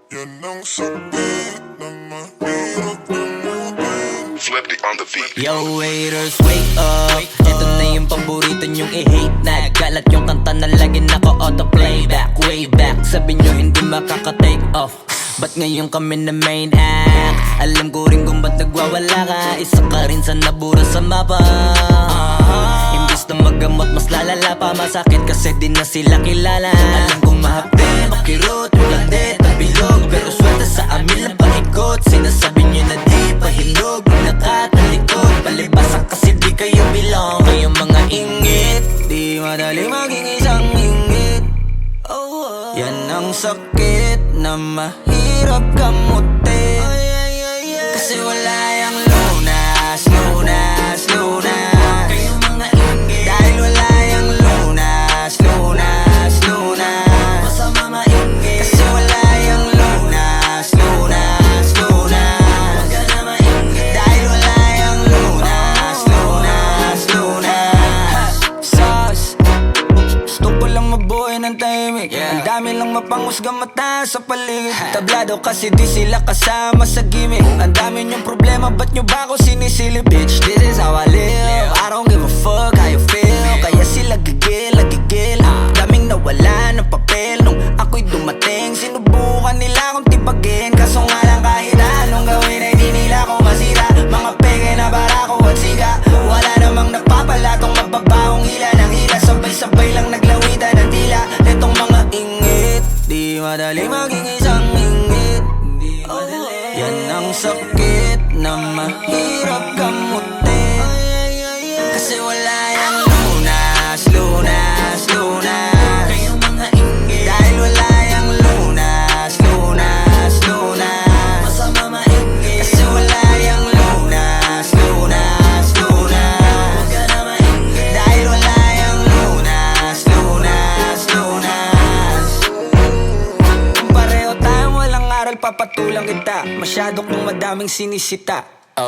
Yan ang sakit ng mahirap gamutin. Flipped it on the beat. Yo waiters, wake up. Ito na yung paborito nyong i-hate na galat yung kanta na lagi naka-auto-playback. Way back, sabi nyo hindi makaka-take off. Ba't ngayon kami na main act? Alam ko rin kung ba't nagwawala ka. Isa ka rin sa nabura sa mapa. Imbis na magamot, mas lalala pa. Masakit kasi di na sila kilala. Alam kong mahapde, makirot, ulande, tabilog. Pero swerte sa amin lang paikot. Sinasabi nyo na di pahilog. Nakatalikod, palibasan kasi di kayo bilong. Kayong mga ingit, di madali maging isang ingit. Yan ang sakit na mahirap gamutin. Kasi wala yung lunas, lunas, lunas. Kayong mga ingit, dahil wala yung lunas, lunas, lunas. Masama maingit, kasi wala yung lunas, lunas, lunas. Huwag ka na maingit, dahil wala yung lunas, lunas, lunas. Sus, gusto ko lang mabuhay ng tahimik. Ang dami lang mapanghusgang mata sa paligid. Tablado kasi di sila kasama sa gimmick. Ang dami nyong problema, ba't nyo ba ako sinisilip? Bitch, this is how I live. I don't give a fuck how you feel. Kaya sila gigil, nagigil. Daming nawala ng papel nung ako'y dumating. Sinubukan nila akong tipagin, kaso nga lang kahit anong gawin ay di nila ako masira. Mga peke na barako at siga. Wala namang napapalatong mababaong hila ng hila. Sabay-sabay lang naglawitan ng tila. Netong mga ingit, di madali maging isang ingit. Yan ang sakit na mahirap gamutin. Kasi wala yung lunas, lunas, lunas. Kayong mga ingit, dahil wala yung lunas, lunas, lunas. Masama maingit, kasi wala yung lunas, lunas, lunas. Huwag ka na maingit, dahil wala yung lunas, lunas, lunas. Kung pareho tayong walang aral, papatulang kita. Masyado kong madaming sinisita.